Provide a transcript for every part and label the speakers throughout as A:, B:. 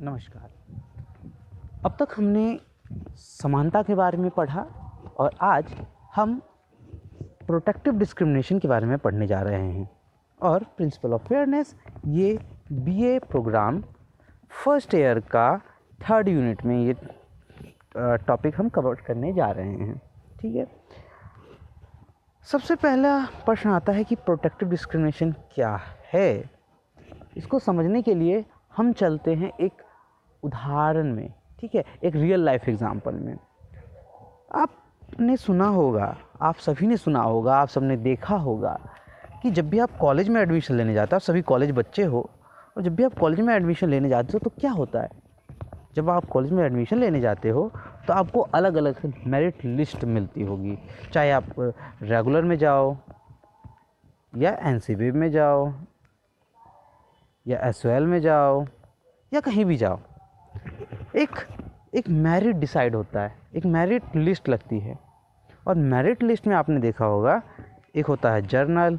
A: नमस्कार। अब तक हमने समानता के बारे में पढ़ा और आज हम प्रोटेक्टिव डिस्क्रिमिनेशन के बारे में पढ़ने जा रहे हैं। और प्रिंसिपल ऑफ फेयरनेस ये बीए प्रोग्राम फर्स्ट ईयर का थर्ड यूनिट में ये टॉपिक हम कवर करने जा रहे हैं। ठीक है, सबसे पहला प्रश्न आता है कि प्रोटेक्टिव डिस्क्रिमिनेशन क्या है। इसको समझने के लिए हम चलते हैं एक उदाहरण में। ठीक है, एक रियल लाइफ एग्जांपल में। आपने सुना होगा, आप सभी ने सुना होगा, आप सबने देखा होगा कि जब भी आप कॉलेज में एडमिशन लेने जाते हो, आप सभी कॉलेज बच्चे हो, और जब भी आप कॉलेज में एडमिशन लेने जाते हो तो क्या होता है, जब आप कॉलेज में एडमिशन लेने जाते हो तो आपको अलग अलग मेरिट लिस्ट मिलती होगी। चाहे आप रेगुलर में जाओ या एनसीबी में जाओ या एसओएल में जाओ या कहीं भी जाओ, एक मेरिट डिसाइड होता है, एक मेरिट लिस्ट लगती है। और मेरिट लिस्ट में आपने देखा होगा एक होता है जर्नल,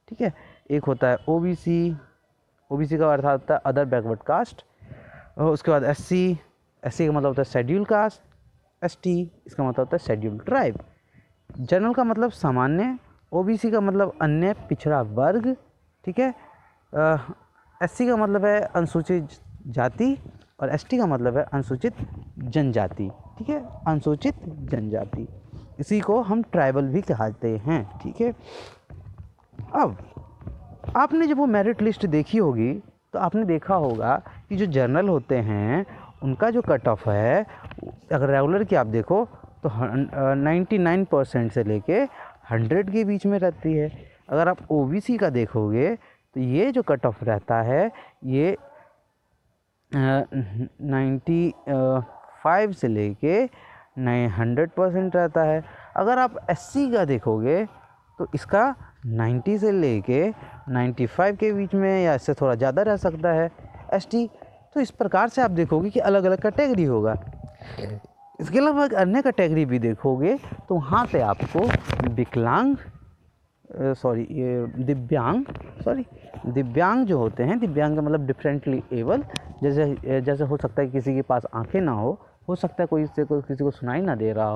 A: ठीक है, एक होता है ओबीसी, ओबीसी का अर्थ होता है अदर बैकवर्ड कास्ट, और उसके बाद एससी, एससी का मतलब होता है शेड्यूल कास्ट, एसटी इसका मतलब होता है शेड्यूल ट्राइब। जनरल का मतलब सामान्य, ओबीसी का मतलब अन्य पिछड़ा वर्ग, ठीक है, एससी का मतलब है अनुसूचित जाति और एसटी का मतलब है अनुसूचित जनजाति। ठीक है, अनुसूचित जनजाति, इसी को हम ट्राइबल भी कहते हैं। ठीक है, अब आपने जब वो मेरिट लिस्ट देखी होगी तो आपने देखा होगा कि जो जर्नल होते हैं उनका जो कट ऑफ है, अगर रेगुलर की आप देखो तो 99% से लेके 100 के बीच में रहती है। अगर आप ओबीसी का देखोगे तो ये जो कट ऑफ रहता है ये 95 से लेके 100% रहता है। अगर आप एससी का देखोगे तो इसका 90 से लेके 95 के बीच में या इससे थोड़ा ज़्यादा रह सकता है। एसटी तो इस प्रकार से आप देखोगे कि अलग अलग कैटेगरी होगा। इसके अलावा अन्य कैटेगरी भी देखोगे तो वहाँ पे आपको विकलांग दिव्यांग जो होते हैं, दिव्यांग का मतलब डिफरेंटली एबल, जैसे हो सकता है कि किसी के पास आंखें ना हो सकता है कोई किसी को सुनाई ना दे रहा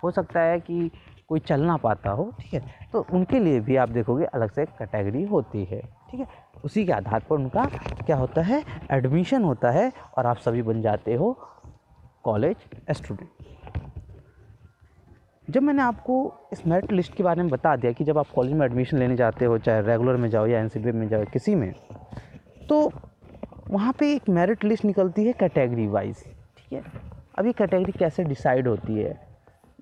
A: हो सकता है कि कोई चल ना पाता हो। ठीक है, तो उनके लिए भी आप देखोगे अलग से कैटेगरी होती है। ठीक है, उसी के आधार पर उनका क्या होता है, एडमिशन होता है और आप सभी बन जाते हो कॉलेज स्टूडेंट। जब मैंने आपको इस मेरिट लिस्ट के बारे में बता दिया कि जब आप कॉलेज में एडमिशन लेने जाते हो, चाहे रेगुलर में जाओ या एनसीबी में जाओ, किसी में, तो वहाँ पे एक मेरिट लिस्ट निकलती है कैटेगरी वाइज। ठीक है, अब ये कैटेगरी कैसे डिसाइड होती है,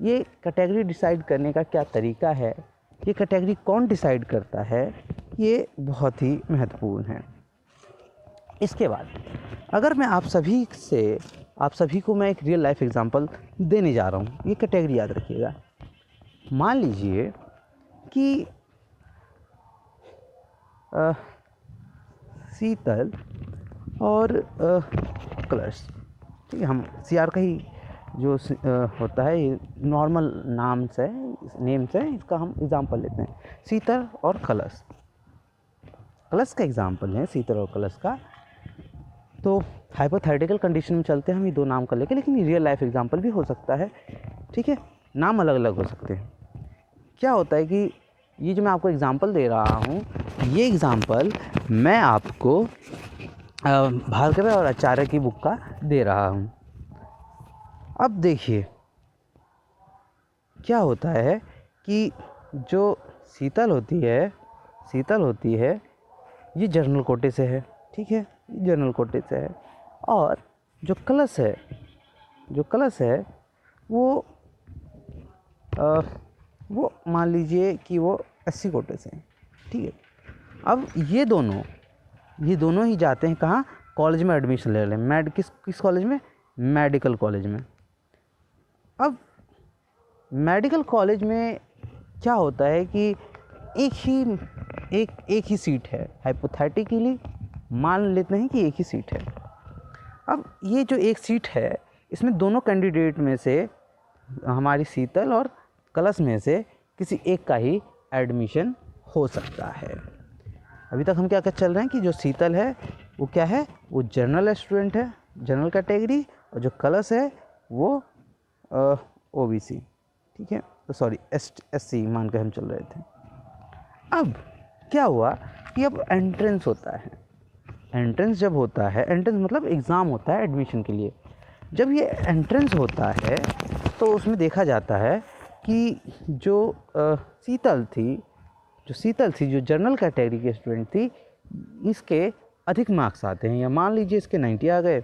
A: ये कैटेगरी डिसाइड करने का क्या तरीका है, ये कैटेगरी कौन डिसाइड करता है, ये बहुत ही महत्वपूर्ण है। इसके बाद अगर मैं आप सभी को मैं एक रियल लाइफ एग्जांपल देने जा रहा हूँ, ये कैटेगरी याद रखिएगा। मान लीजिए कि शीतल और कलर्स, ठीक है, हम सीआर का ही जो होता है ये नॉर्मल नेम्स है, इसका हम एग्जांपल लेते हैं, शीतल और कलर्स। कलर्स का एग्जांपल है शीतल और कलर्स का, तो हाइपोथेटिकल कंडीशन में चलते हैं हम ये दो नाम कर लेंगे, लेकिन ये रियल लाइफ एग्जांपल भी हो सकता है। ठीक है, नाम अलग अलग हो सकते हैं। क्या होता है कि ये जो मैं आपको एग्जांपल दे रहा हूँ, ये एग्जांपल मैं आपको भार्गव और आचार्य की बुक का दे रहा हूँ। अब देखिए क्या होता है कि जो शीतल होती है ये जनरल कोटे से है। ठीक है, जनरल कोटे से है। और जो कलश है वो मान लीजिए कि वो एससी कोटे से है। ठीक है, अब ये दोनों ही जाते हैं कहाँ, कॉलेज में एडमिशन ले रहे हैं। किस कॉलेज में, मेडिकल कॉलेज में। अब मेडिकल कॉलेज में क्या होता है कि एक ही सीट है, हाइपोथेटिकली मान लेते हैं कि एक ही सीट है। अब ये जो एक सीट है इसमें दोनों कैंडिडेट में से हमारी शीतल और कलश में से किसी एक का ही एडमिशन हो सकता है। अभी तक हम क्या क्या चल रहे हैं कि जो शीतल है वो क्या है, वो जनरल स्टूडेंट है, जनरल कैटेगरी, और जो कलश है वो ओबीसी, ठीक है, तो सॉरी एससी मान के हम चल रहे थे। अब क्या हुआ कि अब एंट्रेंस होता है। एंट्रेंस जब होता है, एंट्रेंस मतलब एग्ज़ाम होता है एडमिशन के लिए। जब ये एंट्रेंस होता है तो उसमें देखा जाता है कि जो शीतल थी जो जनरल कैटेगरी की स्टूडेंट थी, इसके अधिक मार्क्स आते हैं, या मान लीजिए इसके 90 आ गए।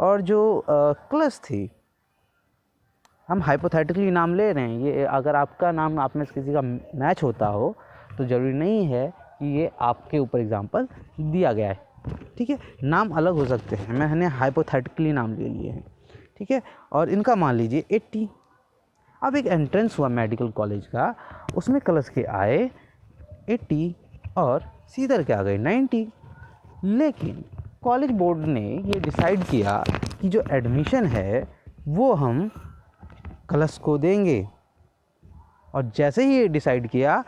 A: और जो क्लस थी, हम हाइपोथेटिकली नाम ले रहे हैं, ये अगर आपका नाम आप में से किसी का मैच होता हो तो ज़रूरी नहीं है कि ये आपके ऊपर एग्जाम्पल दिया गया है, ठीक है, नाम अलग हो सकते हैं, मैंने हाइपोथेटिकली नाम ले लिए हैं, ठीक है। और इनका मान लीजिए 80। अब एक एंट्रेंस हुआ मेडिकल कॉलेज का, उसमें कलश के आए 80 और शीतल के आ गए 90। लेकिन कॉलेज बोर्ड ने ये डिसाइड किया कि जो एडमिशन है वो हम कलश को देंगे। और जैसे ही ये डिसाइड किया,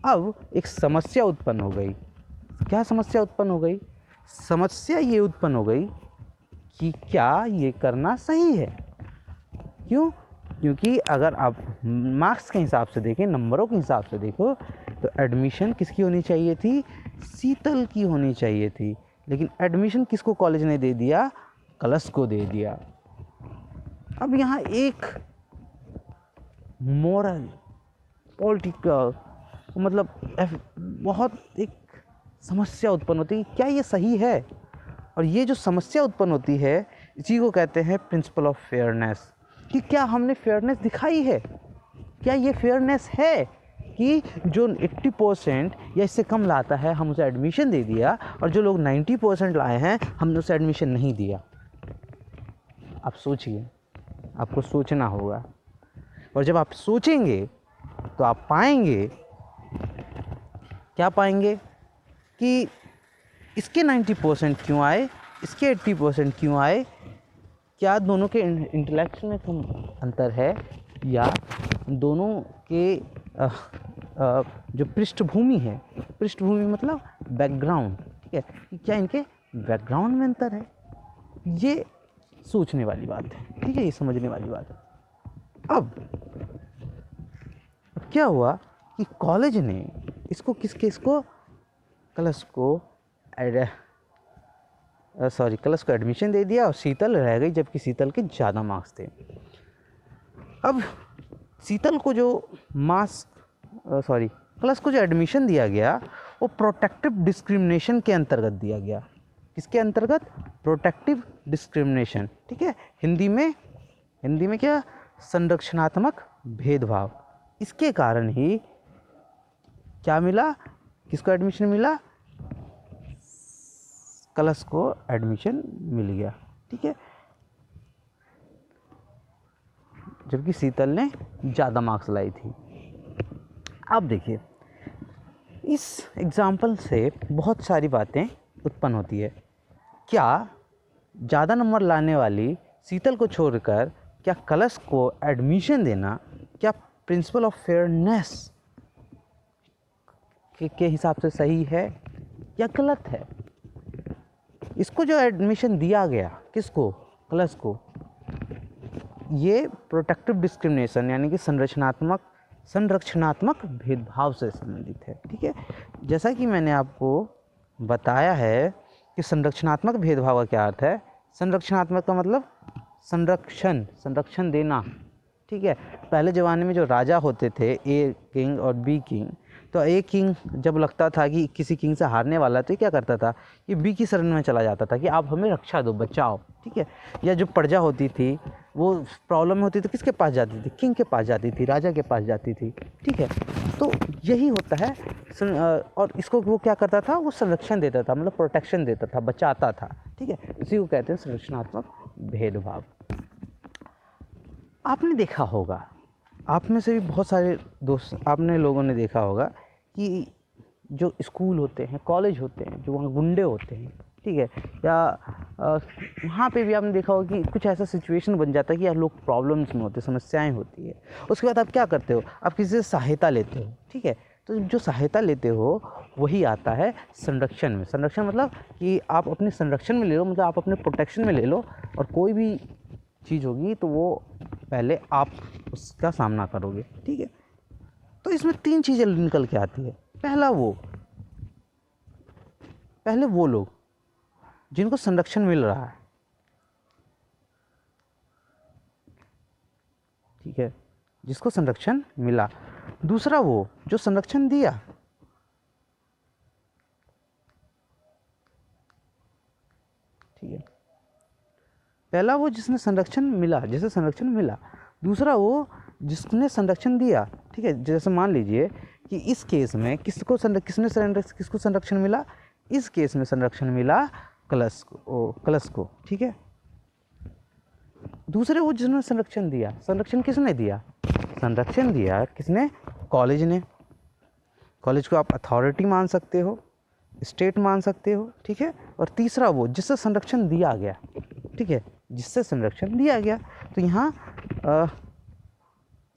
A: अब एक समस्या उत्पन्न हो गई। क्या समस्या उत्पन्न हो गई? समस्या ये उत्पन्न हो गई कि क्या ये करना सही है। क्यों? क्योंकि अगर आप मार्क्स के हिसाब से देखें, नंबरों के हिसाब से देखो, तो एडमिशन किसकी होनी चाहिए थी? शीतल की होनी चाहिए थी। लेकिन एडमिशन किसको कॉलेज ने दे दिया? कलश को दे दिया। अब यहाँ एक मोरल, पॉलिटिकल, मतलब बहुत एक समस्या उत्पन्न होती है, क्या ये सही है? और ये जो समस्या उत्पन्न होती है, इसी को कहते हैं प्रिंसिपल ऑफ फेयरनेस, कि क्या हमने फेयरनेस दिखाई है? क्या ये फेयरनेस है कि जो 80% या इससे कम लाता है हम उसे एडमिशन दे दिया, और जो लोग 90% लाए हैं हमने उसे एडमिशन नहीं दिया? आप सोचिए, आपको सोचना होगा। और जब आप सोचेंगे तो आप पाएंगे, क्या पाएंगे, कि इसके 90% क्यों आए, इसके 80% क्यों आए? क्या दोनों के इंटेलेक्ट में कम अंतर है, या दोनों के जो पृष्ठभूमि है, पृष्ठभूमि मतलब बैकग्राउंड, ठीक है, क्या इनके बैकग्राउंड में अंतर है? ये सोचने वाली बात है, ठीक है, ये समझने वाली बात है। अब क्या हुआ कि कॉलेज ने इसको इसको कलश को कलश को एडमिशन दे दिया, और शीतल रह गई, जबकि शीतल के ज़्यादा मार्क्स थे। अब शीतल को जो कलश को जो एडमिशन दिया गया, वो प्रोटेक्टिव डिस्क्रिमिनेशन के अंतर्गत दिया गया। किसके अंतर्गत? प्रोटेक्टिव डिस्क्रिमिनेशन, ठीक है, हिंदी में क्या? संरक्षणात्मक भेदभाव। इसके कारण ही क्या मिला, किसको एडमिशन मिला? कलश को एडमिशन मिल गया, ठीक है, जबकि शीतल ने ज़्यादा मार्क्स लाई थी। अब देखिए, इस एग्जाम्पल से बहुत सारी बातें उत्पन्न होती है। क्या ज़्यादा नंबर लाने वाली शीतल को छोड़कर क्या कलश को एडमिशन देना, क्या प्रिंसिपल ऑफ फेयरनेस के हिसाब से सही है या गलत है? इसको जो एडमिशन दिया गया, किसको? कलश को, ये प्रोटेक्टिव डिस्क्रिमिनेशन यानी कि संरक्षणात्मक भेदभाव से संबंधित है, ठीक है। जैसा कि मैंने आपको बताया है कि संरक्षणात्मक भेदभाव का क्या अर्थ है। संरक्षणात्मक का मतलब संरक्षण देना, ठीक है। पहले ज़माने में जो राजा होते थे, ए किंग और बी किंग, तो ए किंग जब लगता था कि किसी किंग से हारने वाला है, तो क्या करता था, ये बी की शरण में चला जाता था कि आप हमें रक्षा दो, बचाओ, ठीक है। या जो प्रजा होती थी वो प्रॉब्लम में होती थी, किसके पास जाती थी? किंग के पास जाती थी, राजा के पास जाती थी, ठीक है। तो यही होता है। और इसको वो क्या करता था, वो संरक्षण देता था, मतलब प्रोटेक्शन देता था, बचाता था, ठीक है। इसी को कहते हैं संरक्षणात्मक भेदभाव। आपने देखा होगा, आप में से भी बहुत सारे दोस्त, आपने लोगों ने देखा होगा कि जो स्कूल होते हैं, कॉलेज होते हैं, जो वहाँ गुंडे होते हैं, ठीक है, या वहाँ पे भी आपने देखा होगा कि कुछ ऐसा सिचुएशन बन जाता है कि यार लोग प्रॉब्लम्स में होते हैं, समस्याएं होती है। उसके बाद आप क्या करते हो? आप किसी से सहायता लेते हो, ठीक है। तो जो सहायता लेते हो वही आता है संरक्षण में। संरक्षण मतलब कि आप अपने संरक्षण में ले लो, मतलब आप अपने प्रोटेक्शन में ले लो, और कोई भी चीज़ होगी तो वो पहले आप उसका सामना करोगे, ठीक है। तो इसमें 3 चीज़ें निकल के आती है। पहले वो लोग जिनको संरक्षण मिल रहा है, ठीक है, जिसको संरक्षण मिला। दूसरा वो जो संरक्षण दिया, ठीक है। पहला वो जिसने संरक्षण मिला, जिसे संरक्षण मिला। दूसरा वो जिसने संरक्षण दिया, ठीक है। जैसे मान लीजिए कि इस केस में किसको संरक्षण मिला, इस केस में संरक्षण मिला क्लस को, ठीक है। दूसरे वो जिसने संरक्षण दिया, संरक्षण किसने दिया, संरक्षण दिया किसने, कॉलेज ने। कॉलेज को आप अथॉरिटी मान सकते हो, स्टेट मान सकते हो, ठीक है। और तीसरा वो जिससे संरक्षण दिया गया, ठीक है, जिससे संरक्षण दिया गया। तो यहाँ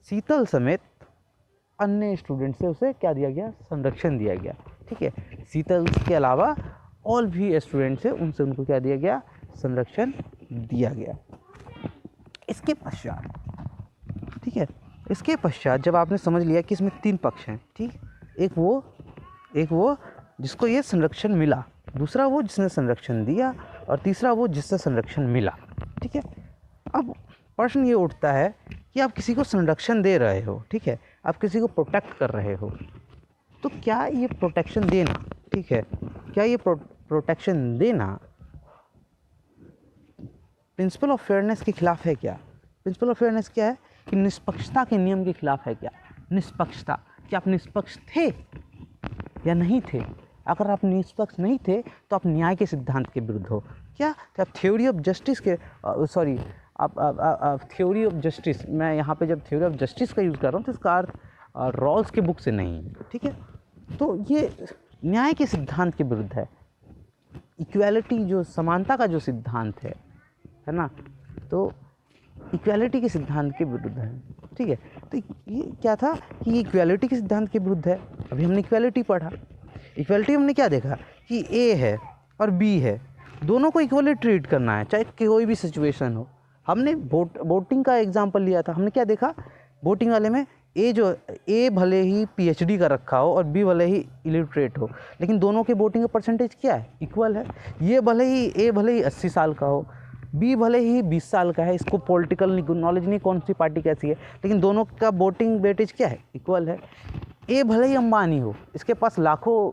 A: शीतल समेत अन्य स्टूडेंट से उसे क्या दिया गया, संरक्षण दिया गया, ठीक है। शीतल के अलावा और भी स्टूडेंट्स हैं, उनसे उनको क्या दिया गया, संरक्षण दिया गया। इसके पश्चात, ठीक है, इसके पश्चात जब आपने समझ लिया कि इसमें 3 पक्ष हैं, ठीक, एक वो जिसको ये संरक्षण मिला, दूसरा वो जिसने संरक्षण दिया, और तीसरा वो जिससे संरक्षण मिला, ठीक है। अब प्रश्न ये उठता है कि आप किसी को संरक्षण दे रहे हो, ठीक है, आप किसी को प्रोटेक्ट कर रहे हो, तो क्या ये प्रोटेक्शन देना, ठीक है, क्या ये प्रोटेक्शन देना प्रिंसिपल ऑफ फेयरनेस के खिलाफ है क्या। प्रिंसिपल ऑफ फेयरनेस क्या है कि निष्पक्षता के नियम के खिलाफ है क्या। निष्पक्षता, क्या आप निष्पक्ष थे या नहीं थे। अगर आप निष्पक्ष नहीं थे तो आप न्याय के सिद्धांत के विरुद्ध हो। क्या, तो आप थ्योरी ऑफ जस्टिस के आप थ्योरी ऑफ जस्टिस, मैं यहाँ पे जब थ्योरी ऑफ जस्टिस का यूज़ कर रहा हूँ तो इसका अर्थ रॉल्स के बुक से नहीं है, ठीक है। तो ये न्याय के सिद्धांत के विरुद्ध है। इक्वालिटी, जो समानता का जो सिद्धांत है ना, तो इक्वालिटी के सिद्धांत के विरुद्ध है, ठीक है। तो ये क्या था कि ये इक्वालिटी के सिद्धांत के विरुद्ध है। अभी हमने इक्वालिटी पढ़ा, इक्वालिटी हमने क्या देखा कि ए है और बी है, दोनों को इक्वली ट्रीट करना है चाहे कोई भी सिचुएशन हो। हमने वोटिंग का एग्जांपल लिया था, हमने क्या देखा, वोटिंग वाले में ए भले ही पीएचडी का रखा हो और बी भले ही इलिटरेट हो, लेकिन दोनों के वोटिंग का परसेंटेज क्या है, इक्वल है। ए भले ही 80 साल का हो, बी भले ही 20 साल का है, इसको पॉलिटिकल नॉलेज नहीं कौन सी पार्टी कैसी है, लेकिन दोनों का वोटिंग वेटेज क्या है, इक्वल है। ए भले ही अंबानी हो, इसके पास लाखों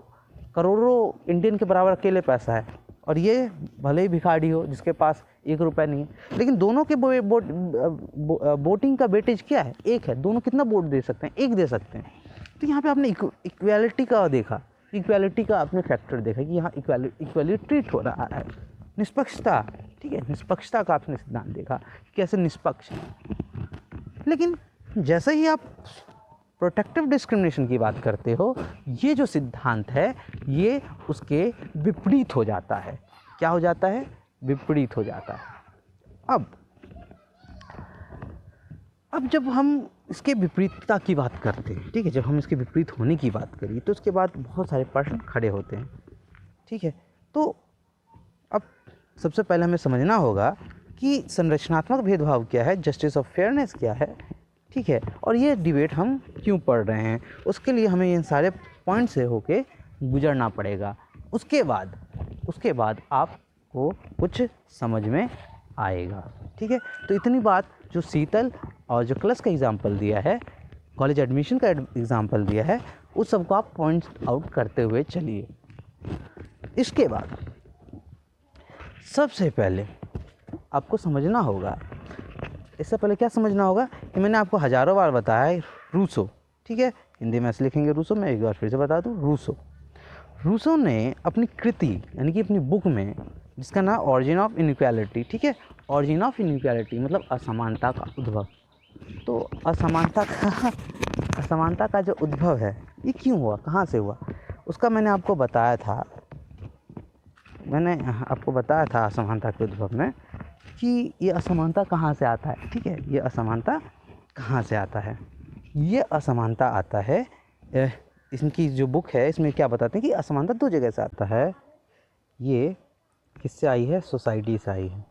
A: करोड़ों इंडियन के बराबर अकेले पैसा है, और ये भले ही भिखारी हो जिसके पास 1 रुपया नहीं है, लेकिन दोनों के वोटिंग का वेटेज क्या है, एक है। दोनों कितना वोट दे सकते हैं, एक दे सकते हैं। तो यहाँ पे आपने इक्वालिटी का देखा, इक्वालिटी का आपने फैक्टर देखा कि यहाँ इक्वली ट्रीट हो रहा है। निष्पक्षता, ठीक है, निष्पक्षता का आपने सिद्धांत देखा कैसे निष्पक्ष है। लेकिन जैसे ही आप प्रोटेक्टिव डिस्क्रिमिनेशन की बात करते हो, ये जो सिद्धांत है ये उसके विपरीत हो जाता है। क्या हो जाता है, विपरीत हो जाता है। अब जब हम इसके विपरीतता की बात करते हैं, ठीक है, जब हम इसके विपरीत होने की बात करें तो उसके बाद बहुत सारे प्रश्न खड़े होते हैं, ठीक है। तो अब सबसे पहले हमें समझना होगा कि संरचनात्मक भेदभाव क्या है, जस्टिस ऑफ फेयरनेस क्या है, ठीक है, और ये डिबेट हम क्यों पढ़ रहे हैं, उसके लिए हमें इन सारे पॉइंट से होके गुजरना पड़ेगा। उसके बाद आपको कुछ समझ में आएगा, ठीक है। तो इतनी बात जो शीतल और जो क्लस का एग्जाम्पल दिया है, कॉलेज एडमिशन का एग्जाम्पल दिया है, उस सबको आप पॉइंट्स आउट करते हुए चलिए। इसके बाद सबसे पहले आपको समझना होगा, इससे पहले क्या समझना होगा कि मैंने आपको हज़ारों बार बताया है, रूसो, ठीक है, हिंदी में ऐसे लिखेंगे रूसो, मैं एक बार फिर से बता दूँ, रूसो ने अपनी कृति यानी कि अपनी बुक में, जिसका नाम ऑरिजिन ऑफ इनइक्वालिटी, ठीक है, ऑरिजिन ऑफ इनइक्वालिटी मतलब असमानता का उद्भव। तो असमानता का जो उद्भव है ये क्यों हुआ, कहाँ से हुआ, उसका मैंने आपको बताया था असमानता के उद्भव में कि ये असमानता कहाँ से आता है, ठीक है। ये असमानता कहाँ से आता है, ये असमानता आता है इनकी जो बुक है इसमें क्या बताते हैं कि असमानता दो जगह से आता है। ये किससे आई है? सोसाइटी से आई है।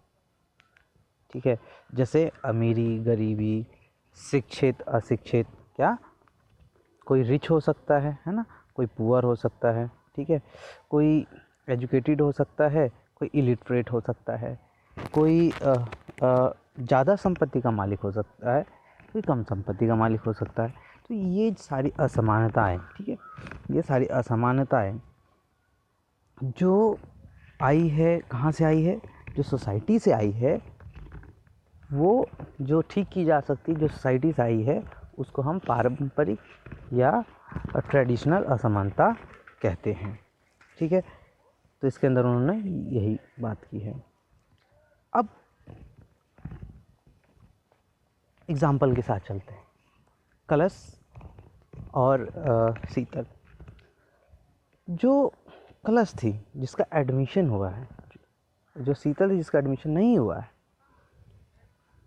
A: ठीक है, जैसे अमीरी गरीबी, शिक्षित अशिक्षित, क्या कोई रिच हो सकता है ना, कोई पुअर हो सकता है। ठीक है, कोई एजुकेटेड हो सकता है, कोई इलिटरेट हो सकता है, कोई ज़्यादा संपत्ति का मालिक हो सकता है, कोई कम संपत्ति का मालिक हो सकता है। तो ये सारी असमानताएं, ठीक है, ये सारी असमानताएं जो आई है, कहाँ से आई है? जो सोसाइटी से आई है, वो जो ठीक की जा सकती, जो सोसाइटी से आई है, उसको हम पारंपरिक या ट्रेडिशनल असमानता कहते हैं। ठीक है, तो इसके अंदर उन्होंने यही बात की है। अब एग्जाम्पल के साथ चलते हैं। कलश और शीतल। जो कलश थी जिसका एडमिशन हुआ है, जो शीतल थी जिसका एडमिशन नहीं हुआ है,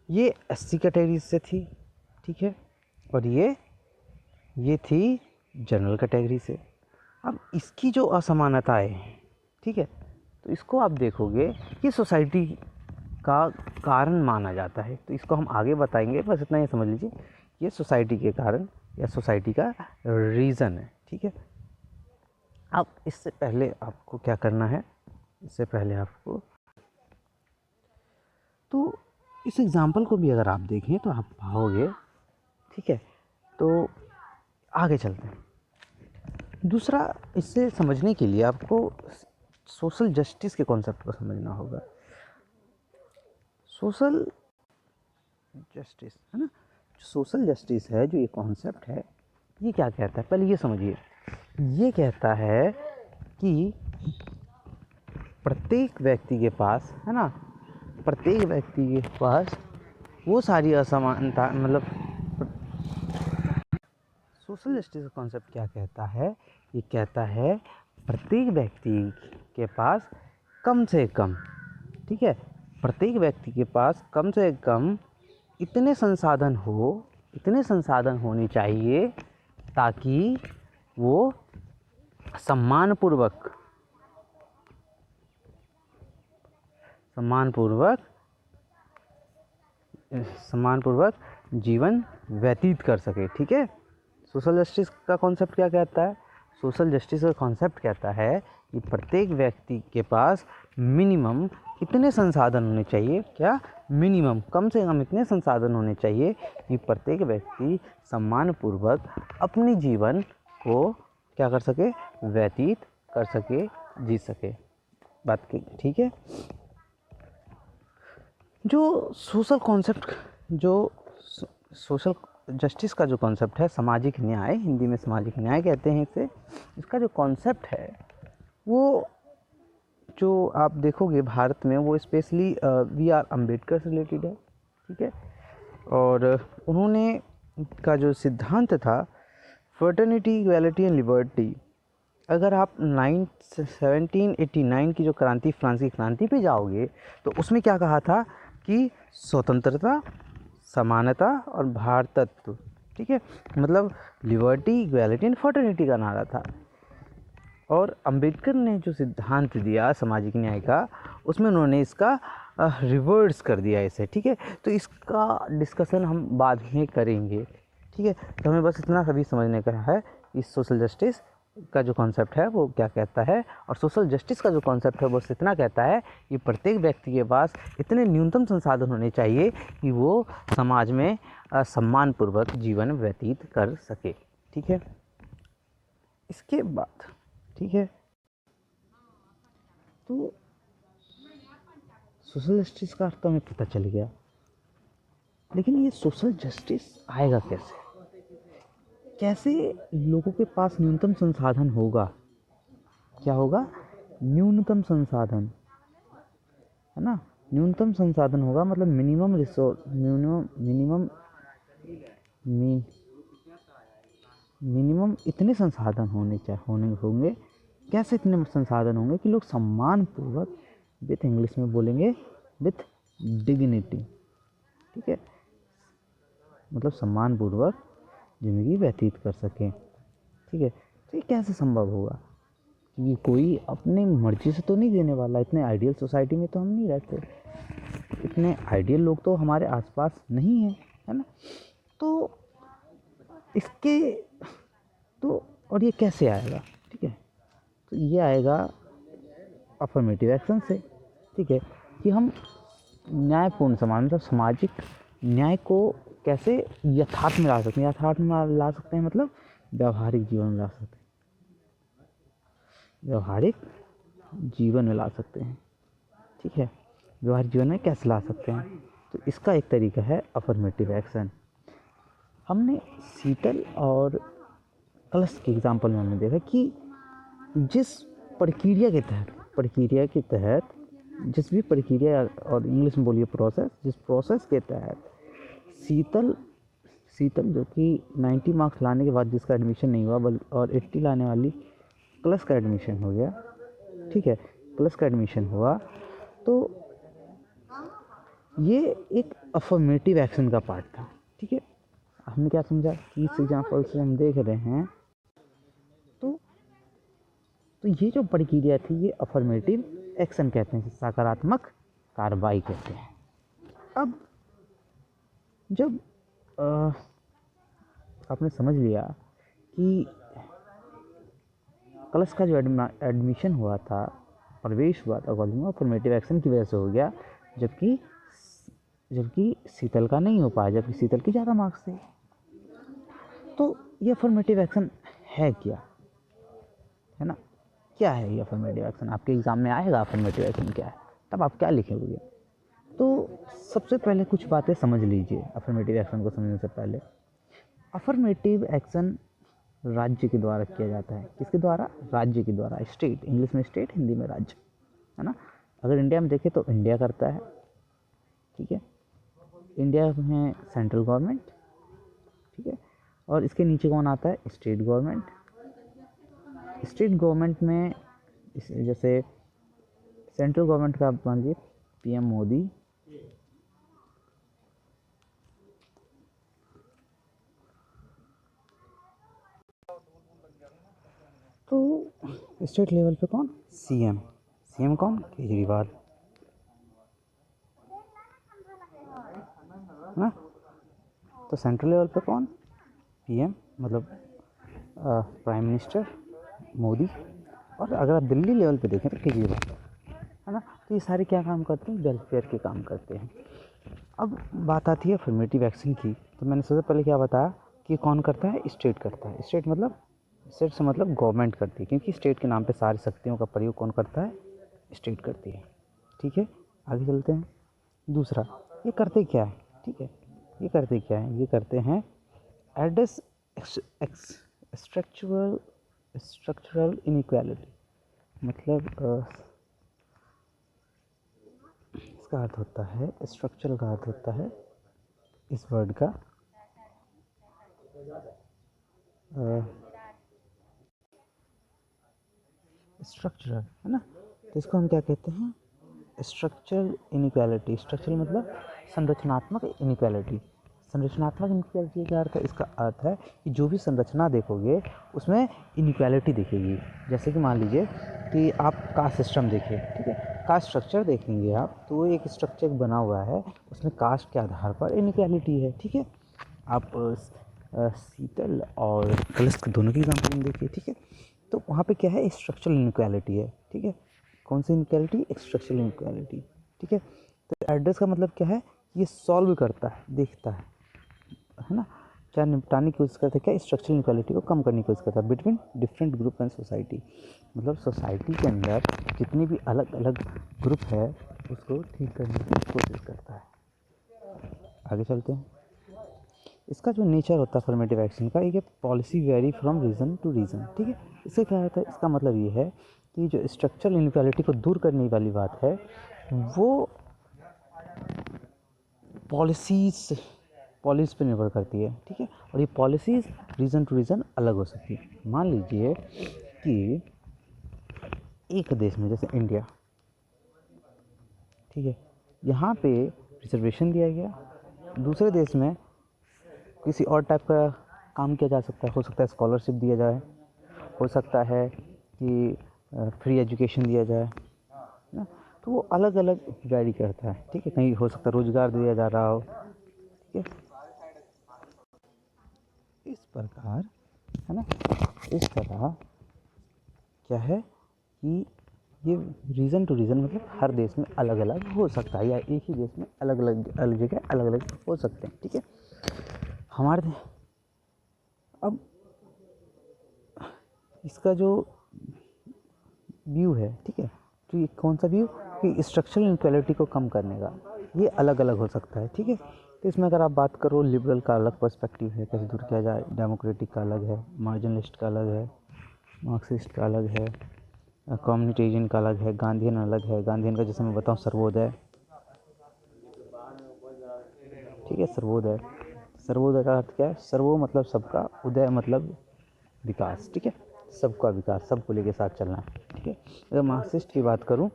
A: ये एससी कैटेगरी से थी। ठीक है, और ये थी जनरल कैटेगरी से। अब इसकी जो असमानताएं हैं, ठीक है, तो इसको आप देखोगे कि सोसाइटी का कारण माना जाता है। तो इसको हम आगे बताएंगे, बस इतना ही समझ लीजिए, ये सोसाइटी के कारण या सोसाइटी का रीज़न है। ठीक है, अब इससे पहले आपको क्या करना है? इससे पहले आपको तो इस एग्ज़ाम्पल को भी अगर आप देखें तो आप पाओगे। ठीक है, तो आगे चलते हैं। दूसरा, इससे समझने के लिए आपको सोशल जस्टिस के कॉन्सेप्ट को समझना होगा। सोशल जस्टिस है ना, सोशल जस्टिस है जो ये कॉन्सेप्ट है, ये क्या कहता है? पहले ये समझिए। ये कहता है कि प्रत्येक व्यक्ति के पास, है ना, प्रत्येक व्यक्ति के पास वो सारी असमानता, मतलब सोशल जस्टिस का कॉन्सेप्ट क्या कहता है? ये कहता है प्रत्येक व्यक्ति के पास कम से कम, ठीक है, प्रत्येक व्यक्ति के पास कम से कम इतने संसाधन होने चाहिए ताकि वो सम्मानपूर्वक जीवन व्यतीत कर सके। ठीक है, सोशल जस्टिस का कॉन्सेप्ट क्या कहता है? सोशल जस्टिस का कॉन्सेप्ट कहता है कि प्रत्येक व्यक्ति के पास मिनिमम इतने संसाधन होने चाहिए, क्या मिनिमम, कम से कम इतने संसाधन होने चाहिए कि प्रत्येक व्यक्ति सम्मानपूर्वक अपने जीवन को क्या कर सके? व्यतीत कर सके, जी सके। बात की ठीक है। जो सोशल कॉन्सेप्ट, जो सोशल जस्टिस का जो कॉन्सेप्ट है, सामाजिक न्याय, हिंदी में सामाजिक न्याय कहते हैं इसे, इसका जो कॉन्सेप्ट है वो जो आप देखोगे भारत में, वो स्पेशली वी आर अम्बेडकर से रिलेटेड है। ठीक है, और उन्होंने का जो सिद्धांत था फ्रेटर्निटी, इक्वालिटी एंड लिबर्टी। अगर आप 1789 की जो क्रांति, फ्रांस की क्रांति पे जाओगे तो उसमें क्या कहा था कि स्वतंत्रता, समानता और भारतत्व। ठीक है, मतलब लिबर्टी, इक्वालिटी एंड फ्रेटर्निटी का नारा था। और अंबेडकर ने जो सिद्धांत दिया सामाजिक न्याय का, उसमें उन्होंने इसका रिवर्स कर दिया इसे। ठीक है, तो इसका डिस्कशन हम बाद में करेंगे। ठीक है, तो हमें बस इतना सभी समझने का है, इस सोशल जस्टिस का जो कॉन्सेप्ट है वो क्या कहता है, और सोशल जस्टिस का जो कॉन्सेप्ट है वो इतना कहता है कि प्रत्येक व्यक्ति के पास इतने न्यूनतम संसाधन होने चाहिए कि वो समाज में सम्मानपूर्वक जीवन व्यतीत कर सके। ठीक है, इसके बाद, ठीक है, तो सोशल जस्टिस का अर्थ हमें पता चल गया, लेकिन ये सोशल जस्टिस आएगा कैसे? कैसे लोगों के पास न्यूनतम संसाधन होगा? क्या होगा? न्यूनतम संसाधन, है ना, न्यूनतम संसाधन होगा, मतलब मिनिमम रिसोर्स, मिनिमम इतने संसाधन होंगे। कैसे इतने संसाधन होंगे कि लोग सम्मानपूर्वक, विथ इंग्लिश में बोलेंगे विथ डिग्निटी, ठीक है, मतलब सम्मानपूर्वक ज़िंदगी व्यतीत कर सकें। ठीक है, तो ये कैसे संभव होगा? क्योंकि कोई अपनी मर्जी से तो नहीं देने वाला। इतने आइडियल सोसाइटी में तो हम नहीं रहते, इतने आइडियल लोग तो हमारे आसपास नहीं हैं, है ना? तो इसके तो और ये कैसे आएगा? ठीक है, तो ये आएगा अफर्मेटिव एक्शन से। ठीक है, कि हम न्यायपूर्ण समाज मतलब सामाजिक न्याय को कैसे यथार्थ में ला सकते हैं। यथार्थ में ला सकते हैं मतलब व्यवहारिक जीवन में ला सकते हैं, व्यवहारिक जीवन में ला सकते हैं। ठीक है, व्यवहारिक जीवन में कैसे ला सकते हैं? तो इसका एक तरीका है अफर्मेटिव एक्शन। हमने शीतल और कलश के एग्जाम्पल में हमने देखा कि जिस प्रक्रिया के तहत जिस भी प्रक्रिया, और इंग्लिश में बोलिए प्रोसेस, जिस प्रोसेस के तहत शीतल जो कि 90 मार्क्स लाने के बाद जिसका एडमिशन नहीं हुआ बल्कि और 80 लाने वाली कलश का एडमिशन हो गया। ठीक है, कलश का एडमिशन हुआ, तो ये एक अफर्मेटिव एक्शन का पार्ट था। ठीक है, हमने क्या समझा कि इस एग्जाम्पल से हम देख रहे हैं तो ये जो प्रक्रिया थी ये अफर्मेटिव एक्शन कहते हैं, सकारात्मक कार्रवाई कहते हैं। अब जब आपने समझ लिया कि कलश का जो एडमिशन हुआ था, प्रवेश हुआ था कॉलेज में, अफर्मेटिव एक्शन की वजह से हो गया, जबकि शीतल का नहीं हो पाया, जबकि शीतल की ज़्यादा मार्क्स थे। तो ये अफर्मेटिव एक्शन है क्या, है ना? क्या है ये अफर्मेटिव एक्शन? आपके एग्ज़ाम में आएगा अफर्मेटिव एक्शन क्या है, तब आप क्या लिखेंगे? तो सबसे पहले कुछ बातें समझ लीजिए अफर्मेटिव एक्शन को समझने से पहले। अफर्मेटिव एक्शन राज्य के द्वारा किया जाता है। किसके द्वारा? राज्य के द्वारा, स्टेट, इंग्लिश में स्टेट, हिंदी में राज्य, है ना? अगर इंडिया में देखें तो इंडिया करता है। ठीक है, इंडिया में सेंट्रल गवर्नमेंट, ठीक है, और इसके नीचे कौन आता है? State government. स्टेट गवर्नमेंट में जैसे सेंट्रल गवर्नमेंट का मान लीजिए पीएम मोदी, तो स्टेट लेवल पे कौन? सीएम। सीएम कौन? केजरीवाल, ना? तो सेंट्रल लेवल पे कौन? पीएम मतलब प्राइम मिनिस्टर मोदी। और अगर आप दिल्ली लेवल पे देखें तो केजरीवाल, है ना? तो ये सारे क्या काम करते हैं? वेलफेयर के काम करते हैं। अब बात आती है अफर्मेटिव एक्शन की, तो मैंने सबसे पहले क्या बताया कि कौन करता है? स्टेट करता है। स्टेट से मतलब गवर्नमेंट करती है, क्योंकि स्टेट के नाम पे सारी शक्तियों का प्रयोग कौन करता है? स्टेट करती है। ठीक है, आगे चलते हैं। दूसरा, ये करते क्या है? ठीक है, ये करते क्या है? ये करते हैं एड्रेस स्ट्रक्चरल इनइक्वालिटी, मतलब इसका अर्थ होता है, स्ट्रक्चरल का अर्थ होता है इस वर्ड का स्ट्रक्चरल, है ना? तो इसको हम क्या कहते हैं? Structural inequality. स्ट्रक्चरल मतलब संरचनात्मक इनइक्वालिटी। संरचनात्मक इनइक्वालिटी का अर्थ है, इसका अर्थ है कि जो भी संरचना देखोगे उसमें इनइक्वालिटी दिखेगी। जैसे कि मान लीजिए कि आप कास्ट सिस्टम देखिए, ठीक है, कास्ट स्ट्रक्चर देखेंगे आप, तो एक स्ट्रक्चर बना हुआ है, उसमें कास्ट के आधार पर इनइक्वालिटी है। ठीक है, आप शीतल और कलश दोनों की एग्जाम्पल देखिए। ठीक है, तो वहाँ पे क्या है? स्ट्रक्चरल इनइक्वालिटी है। ठीक है, कौन सी इनइक्वालिटी? Structural inequality. ठीक है, तो एड्रेस का मतलब क्या है? ये सॉल्व करता है, देखता है ना? क्या निपटाने की कोशिश करता है? क्या? स्ट्रक्चरल इनइक्वालिटी को कम करने की कोशिश करता है between different group and society. मतलब सोसाइटी के अंदर जितनी भी अलग अलग ग्रुप है उसको ठीक करने की कोशिश करता है। आगे चलते हैं। इसका जो नेचर होता है अफर्मेटिव एक्शन का, ये policy vary from region to region. ठीक है, इससे क्या होता है? इसका मतलब ये है कि जो स्ट्रक्चरल इनइक्वालिटी को दूर करने वाली बात है वो पॉलिसी पे निर्भर करती है। ठीक है, और ये पॉलिसीज़ रीजन टू रीजन अलग हो सकती है। मान लीजिए कि एक देश में जैसे इंडिया, ठीक है, यहाँ पे रिजर्वेशन दिया गया, दूसरे देश में किसी और टाइप का काम किया जा सकता है, हो सकता है स्कॉलरशिप दिया जाए, हो सकता है कि फ्री एजुकेशन दिया जाए ना, तो वो अलग अलग वैरी करता है, ठीक है। कहीं हो सकता है रोजगार दिया जा रहा हो, ठीक है। इस प्रकार है ना, इस तरह क्या है कि ये रीज़न टू रीज़न मतलब हर देश में अलग अलग हो सकता है, या एक ही देश में अलग अलग जगह अलग अलग हो सकते हैं, ठीक है। हमारे अब इसका जो व्यू है, ठीक है, तो ये कौन सा व्यू कि स्ट्रक्चरल इनक्वालिटी को कम करने का, ये अलग अलग हो सकता है, ठीक है। तो इसमें अगर आप बात करो, लिबरल का अलग पर्सपेक्टिव है, कैसे दूर किया जाए, डेमोक्रेटिक का अलग है, मार्जिनलिस्ट का अलग है, मार्क्सिस्ट का अलग है, कम्युनिटेरियन का अलग है, गांधीयन अलग है। गांधीयन का जैसे मैं बताऊँ सर्वोदय, ठीक है, सर्वोदय। सर्वोदय का अर्थ क्या है? सर्वो मतलब सबका, उदय मतलब विकास, ठीक है, सबका विकास, सबको लेके साथ चलना, ठीक है। अगर मार्क्सिस्ट की बात करूँ,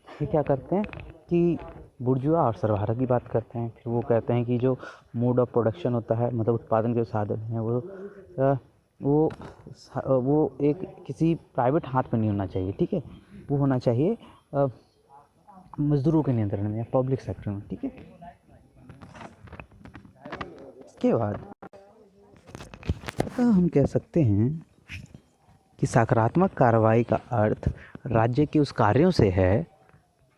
A: ये क्या करते हैं कि बुर्जुआ और सर्वहारा की बात करते हैं। फिर वो कहते हैं कि जो मोड ऑफ प्रोडक्शन होता है, मतलब उत्पादन के साधन हैं, वो एक किसी प्राइवेट हाथ में नहीं होना चाहिए, ठीक है। वो होना चाहिए मजदूरों के नियंत्रण में या पब्लिक सेक्टर में, ठीक है। इसके बाद हम कह सकते हैं कि सकारात्मक कार्रवाई का अर्थ राज्य के उस कार्यों से है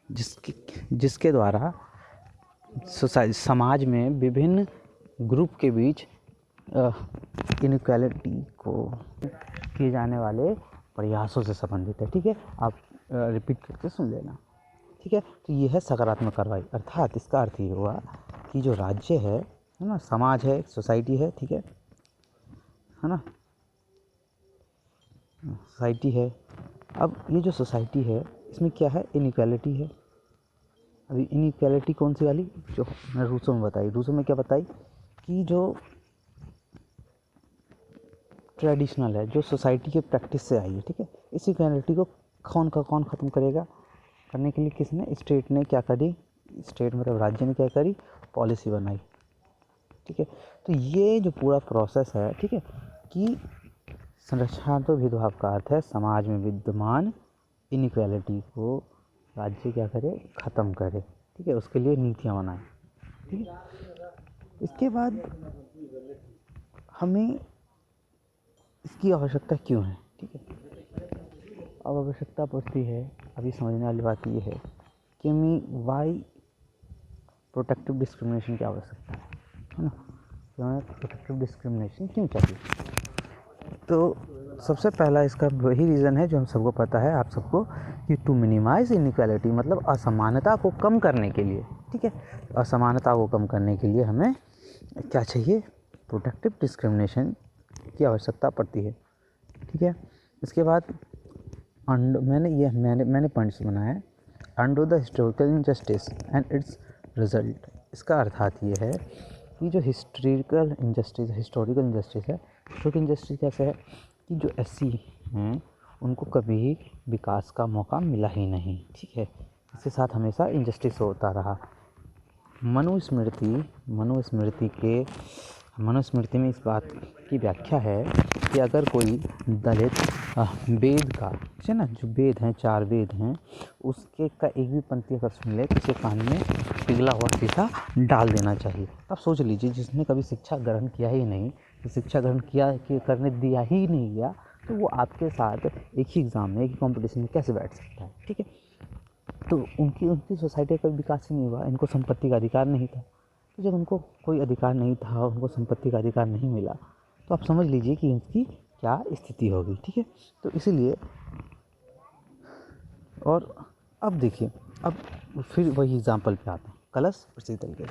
A: जिसके द्वारा समाज में विभिन्न ग्रुप के बीच इनइक्वालिटी को किए जाने वाले प्रयासों से संबंधित है, ठीक है। आप रिपीट करके सुन लेना, ठीक है। तो ये है सकारात्मक कार्रवाई, अर्थात इसका अर्थ ये हुआ कि जो राज्य है ना, समाज है, सोसाइटी है, ठीक है ना, सोसाइटी है। अब ये जो सोसाइटी है, इसमें क्या है? इनइक्वालिटी है। अभी इनइक्वालिटी कौन सी वाली? जो मैं रूसो में बताई। रूसो में क्या बताई कि जो ट्रेडिशनल है, जो सोसाइटी के प्रैक्टिस से आई है, ठीक है, इस इक्वालिटी को कौन ख़त्म करेगा? करने के लिए किसने? स्टेट ने क्या करी? स्टेट मतलब राज्य ने क्या करी? पॉलिसी बनाई, ठीक है। तो ये जो पूरा प्रोसेस है, ठीक है, कि संरक्षणात्मक भेदभाव का अर्थ है समाज में विद्यमान इनइक्वालिटी को राज्य क्या करे? ख़त्म करे, ठीक है। उसके लिए नीतियाँ बनाए, ठीक है। इसके बाद हमें इसकी आवश्यकता क्यों है, ठीक है। अब आवश्यकता पड़ती है, अभी समझने वाली बात ये है कि हमें वाई प्रोटेक्टिव डिस्क्रिमिनेशन की आवश्यकता है ना, कि हमें प्रोटेक्टिव डिस्क्रिमिनेशन क्यों चाहिए। तो सबसे पहला इसका वही रीज़न है जो हम सबको पता है, आप सबको, कि टू मिनिमाइज इनइक्वालिटी, मतलब असमानता को कम करने के लिए, ठीक है। असमानता को कम करने के लिए हमें क्या चाहिए? प्रोटेक्टिव डिस्क्रिमिनेशन की आवश्यकता पड़ती है, ठीक है। इसके बाद मैंने पॉइंट्स बनाया है। Under the historical injustice and it's result, इसका अर्थात ये है कि जो हिस्टोरिकल इंजस्टिस है, हिस्टोरिकल इंजस्टिस कैसे है कि जो एससी हैं उनको कभी विकास का मौका मिला ही नहीं, ठीक है। इसके साथ हमेशा इंजस्टिस होता रहा। मनुस्मृति में इस बात की व्याख्या है कि अगर कोई दलित वेद का, है ना, जो वेद हैं, 4 वेद हैं, उसके का एक भी पंक्ति अगर सुन ले तो उसके कान में पिघला हुआ शीशा डाल देना चाहिए। अब सोच लीजिए, जिसने कभी शिक्षा ग्रहण किया ही नहीं, शिक्षा ग्रहण करने दिया ही नहीं गया, तो वो आपके साथ एक ही एग्ज़ाम में, एक ही कॉम्पिटिशन में कैसे बैठ सकता है, ठीक है। तो उनकी सोसाइटी का विकास ही नहीं हुआ, इनको संपत्ति का अधिकार नहीं था। तो जब उनको कोई अधिकार नहीं था, उनको संपत्ति का अधिकार नहीं मिला, तो आप समझ लीजिए कि इनकी क्या स्थिति होगी, ठीक है। तो इसीलिए, और अब देखिए, अब फिर वही एग्जाम्पल पे आते हैं, कलश और शीतल के।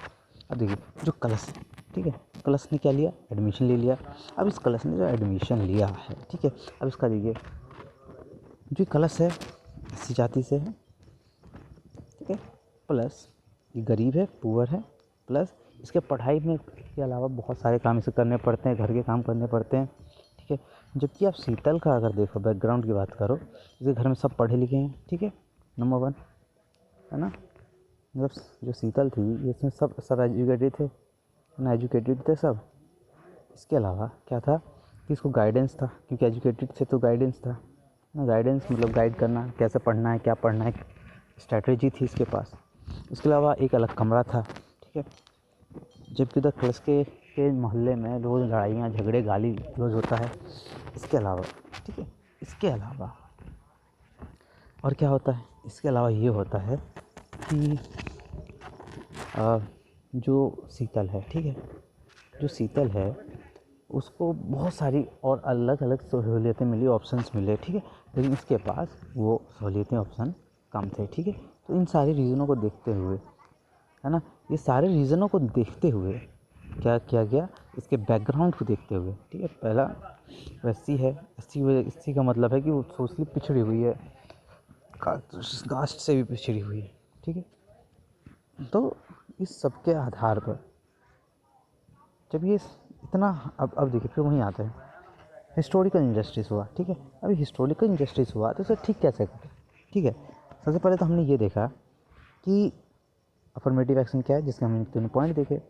A: अब देखिए, जो कलश है, ठीक है, कलश ने क्या लिया? एडमिशन ले लिया। अब इस कलश ने जो एडमिशन लिया है, ठीक है, अब इसका देखिए, जो कलश है इसी जाति से है, ठीक है, प्लस ये गरीब है, पुअर है, प्लस इसके पढ़ाई में के अलावा बहुत सारे काम इसे करने पड़ते हैं, घर के काम करने पड़ते हैं, ठीक है। जबकि आप शीतल का अगर देखो, बैकग्राउंड की बात करो, इसके घर में सब पढ़े लिखे हैं, ठीक है, नंबर 1 है ना। मतलब जो शीतल थी, इसमें सब एजुकेटेड थे ना, एजुकेटेड थे सब। इसके अलावा क्या था कि इसको गाइडेंस था, क्योंकि एजुकेटेड थे तो गाइडेंस था ना। गाइडेंस मतलब गाइड करना, कैसे पढ़ना है, क्या पढ़ना है, स्ट्रैटेजी थी इसके पास। उसके अलावा एक अलग कमरा था, ठीक है। जबकि उधर खड़स के मोहल्ले में रोज़ लड़ाइयाँ झगड़े गाली गलौज होता है। इसके अलावा, ठीक है, इसके अलावा और क्या होता है, इसके अलावा ये होता है कि जो शीतल है, ठीक है, जो शीतल है उसको बहुत सारी और अलग अलग सहूलियतें मिली, ऑप्शंस मिले, ठीक है। लेकिन इसके पास वो सहूलियतें, ऑप्शन कम थे, ठीक है। तो इन सारे रीज़नों को देखते हुए, है ना, ये सारे रीज़नों को देखते हुए क्या किया गया, इसके बैकग्राउंड को देखते हुए, ठीक है। पहला एससी है, एससी का मतलब है कि वो सोशली पिछड़ी हुई है, कास्ट से भी पिछड़ी हुई है, ठीक है। तो इस सब के आधार पर जब ये इतना, अब देखिए फिर वहीं आते हैं, हिस्टोरिकल इंजस्टिस हुआ, ठीक है। अभी हिस्टोरिकल इंजस्टिस हुआ तो उसे ठीक कैसे करें, ठीक है। सबसे पहले तो हमने ये देखा कि अफर्मेटिव एक्शन क्या है, जिसके हमने तीनों पॉइंट देखे,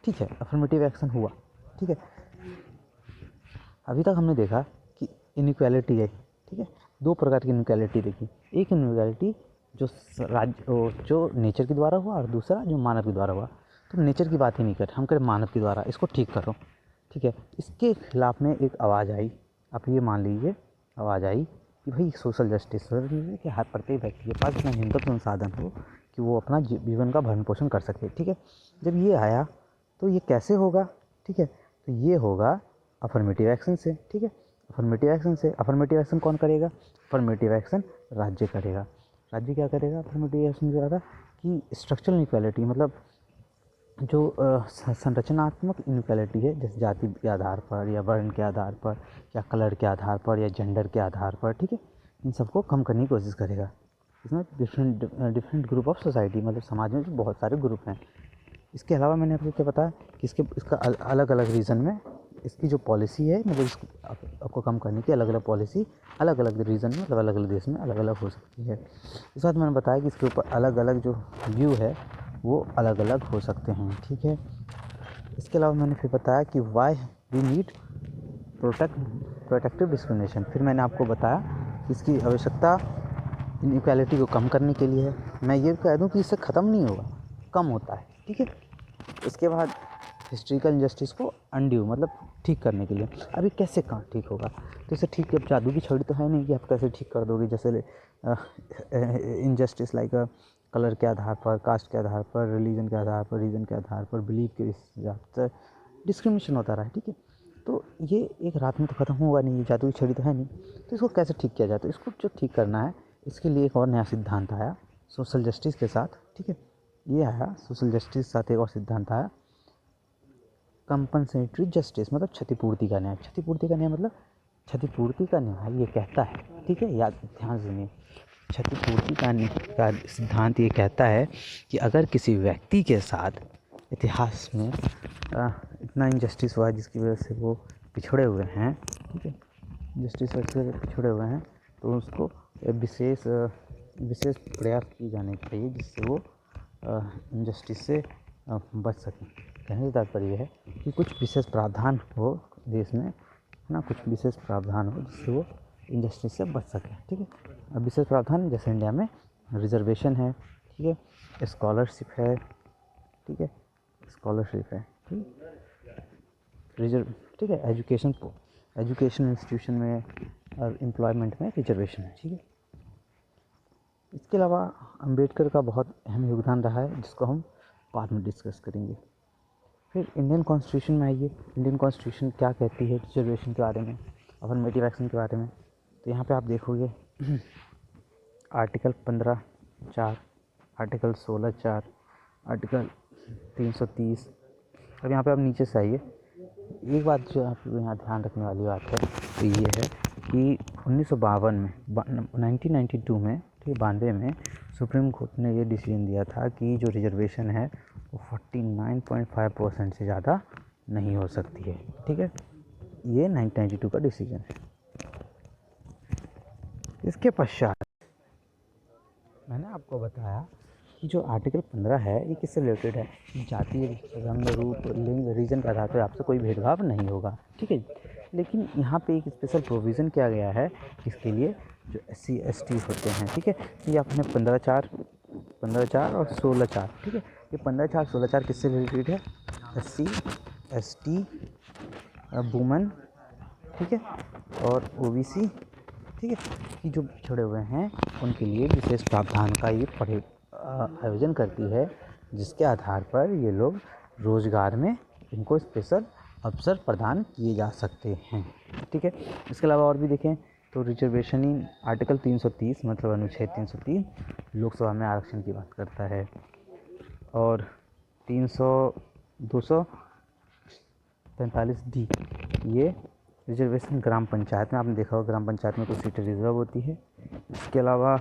A: ठीक है। अफर्मेटिव एक्शन हुआ, ठीक है। अभी तक हमने देखा कि इनइक्वालिटी है, ठीक है। दो प्रकार की इनइक्वालिटी देखी, एक इनइक्वालिटी जो नेचर के द्वारा हुआ और दूसरा जो मानव के द्वारा हुआ। तो नेचर की बात ही नहीं कर, हम करें मानव के द्वारा, इसको ठीक करो, ठीक है। इसके खिलाफ में एक आवाज़ आई, आप ये मान लीजिए आवाज़ आई कि भाई सोशल जस्टिस कि हर प्रत्येक व्यक्ति के पास इतना न्यूनतम संसाधन हो कि वो अपना जीवन का भरण पोषण कर सके, ठीक है। जब ये आया तो ये कैसे होगा, ठीक है। तो ये होगा अफर्मेटिव एक्शन से, ठीक है। अफर्मेटिव एक्शन से, अफर्मेटिव एक्शन कौन करेगा, अफर्मेटिव एक्शन राज्य करेगा। राज्य क्या करेगा अफर्मेटिव एक्शन के द्वारा, कि स्ट्रक्चरल इनइक्वालिटी मतलब जो संरचनात्मक इनइक्वालिटी है, जैसे जाति के आधार पर या वर्ण के आधार पर या कलर के आधार पर या जेंडर के आधार पर, ठीक है, इन सबको कम करने की कोशिश करेगा। इसमें डिफरेंट ग्रुप ऑफ सोसाइटी, मतलब समाज में जो बहुत सारे ग्रुप हैं। इसके अलावा मैंने आपको क्या बताया कि इसका अलग अलग रीज़न में इसकी जो पॉलिसी है, मतलब इसको आपको कम करने की अलग अलग पॉलिसी अलग अलग रीज़न में, मतलब अलग अलग देश में अलग अलग हो सकती है। इस बात मैंने बताया कि इसके ऊपर अलग अलग जो व्यू है वो अलग अलग हो सकते हैं, ठीक है। इसके अलावा मैंने फिर बताया कि why we need protective discrimination. फिर मैंने आपको बताया कि इसकी आवश्यकता इनइक्वालिटी को कम करने के लिए है। मैं ये कह दूं कि इससे ख़त्म नहीं होगा, कम होता है, ठीक है। इसके बाद हिस्ट्रिकल इंजस्टिस को अनड्यू मतलब ठीक करने के लिए, अभी कैसे कहाँ ठीक होगा, तो इसे ठीक, अब जादू की छड़ी तो है नहीं कि आप कैसे ठीक कर दोगे। जैसे इनजस्टिस लाइक कलर के आधार पर, कास्ट के आधार पर, रिलीजन के आधार पर, रीजन के आधार पर, बिलीफ के हिसाब से डिस्क्रिमिनेशन होता रहा है, ठीक है। तो ये एक रात में तो ख़त्म होगा नहीं, ये जादू की छड़ी तो है नहीं। तो इसको कैसे ठीक किया जाए, तो इसको जो ठीक करना है इसके लिए एक और नया सिद्धांत आया सोशल जस्टिस के साथ, ठीक है। ये आया सोशल जस्टिस के साथ एक और सिद्धांत आया, कंपनसेटरी जस्टिस, मतलब क्षतिपूर्ति का न्याय। क्षतिपूर्ति का न्याय मतलब क्षतिपूर्ति का न्याय ये कहता है, ठीक है, याद ध्यान सुनिए, क्षतिपूर्ति का सिद्धांत ये कहता है कि अगर किसी व्यक्ति के साथ इतिहास में इतना इनजस्टिस हुआ जिसकी वजह से वो पिछड़े हुए हैं, ठीक है, जस्टिस से पिछड़े हुए हैं, तो उसको विशेष प्रयास किए जाने चाहिए जिससे वो इनजस्टिस से बच सकें। कहने का तात्पर्य है कि कुछ विशेष प्रावधान हो देश में, ना, कुछ विशेष प्रावधान हो जिससे वो इनजस्टिस से बच सके, ठीक है। अब विशेष प्रावधान जैसे इंडिया में रिजर्वेशन है, ठीक है, स्कॉलरशिप है, ठीक है, स्कॉलरशिप है, ठीक है, एजुकेशन इंस्टीट्यूशन में और एम्प्लॉयमेंट में रिजर्वेशन है, ठीक है। इसके अलावा अंबेडकर का बहुत अहम योगदान रहा है जिसको हम बाद में डिस्कस करेंगे। फिर इंडियन कॉन्स्टिट्यूशन में आइए, इंडियन कॉन्स्टिट्यूशन क्या कहती है रिजर्वेशन के बारे में, अफर्मेटिव एक्शन के बारे में। तो यहाँ पे आप देखोगे आर्टिकल 15(4), आर्टिकल 16(4), आर्टिकल 330। अब यहाँ पे आप नीचे से आइए, एक बात जो आपको यहाँ ध्यान रखने वाली बात है तो ये है कि 1952 में 1992 में, ठीक, 92 में सुप्रीम कोर्ट ने ये डिसीजन दिया था कि जो रिजर्वेशन है वो 49.5% से ज़्यादा नहीं हो सकती है, ठीक है। ये 1992 का डिसीजन है। इसके पश्चात मैंने आपको बताया कि जो आर्टिकल 15 है ये किससे रिलेटेड है, जाति, रंग, रूप, लिंग, रीजन के आधार पर आपसे कोई भेदभाव नहीं होगा, ठीक है। लेकिन यहाँ पे एक स्पेशल प्रोविज़न किया गया है इसके लिए जो SC ST होते हैं, ठीक है। ये आपने 15/4 और 16/4, ठीक है। ये 15/4 16/4 किससे रिलेटेड है? SC ST वुमेन, ठीक है, और OBC, ठीक है। ये जो पिछड़े हुए हैं उनके लिए विशेष प्रावधान का ये आयोजन करती है, जिसके आधार पर ये लोग रोज़गार में इनको स्पेशल अवसर प्रदान किए जा सकते हैं, ठीक है। इसके अलावा और भी देखें तो रिजर्वेशन इन आर्टिकल 330 मतलब अनुच्छेद 303 लोकसभा में आरक्षण की बात करता है, और 245D ये रिजर्वेशन ग्राम पंचायत में, आपने देखा होगा ग्राम पंचायत में कुछ सीटें रिजर्व होती है। इसके अलावा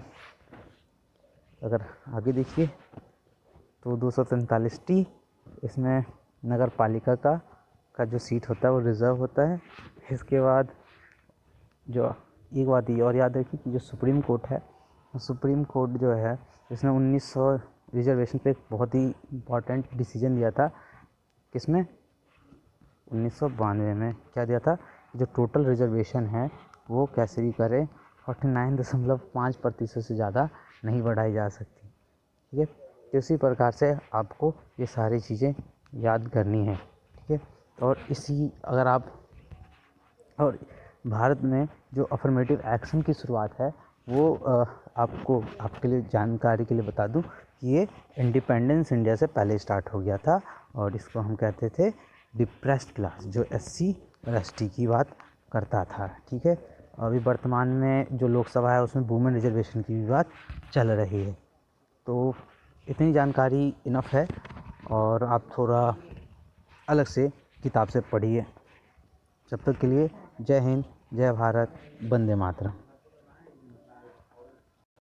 A: अगर आगे देखिए तो 243T इसमें नगर पालिका का जो सीट होता है वो रिज़र्व होता है। इसके बाद जो एक बात ये और याद रखिए कि जो सुप्रीम कोर्ट है, सुप्रीम कोर्ट जो है इसने 1900 रिजर्वेशन पे एक बहुत ही इम्पॉर्टेंट डिसीजन दिया था। किसमें? 1992 में। क्या दिया था? जो टोटल रिजर्वेशन है वो कैसे भी करें 49.5% से ज़्यादा नहीं बढ़ाई जा सकती, ठीक है। तो इसी प्रकार से आपको ये सारी चीज़ें याद करनी है, ठीक है। और अगर आप और भारत में जो अफर्मेटिव एक्शन की शुरुआत है वो आपके लिए जानकारी के लिए बता दूं कि ये इंडिपेंडेंस इंडिया से पहले स्टार्ट हो गया था, और इसको हम कहते थे डिप्रेस्ड क्लास, जो SC और ST की बात करता था, ठीक है। अभी वर्तमान में जो लोकसभा है उसमें वुमेन रिजर्वेशन की भी बात चल रही है। तो इतनी जानकारी इनफ है, और आप थोड़ा अलग से किताब से पढ़िए। जब तक के लिए जय हिंद, जय भारत, वंदे मातरम।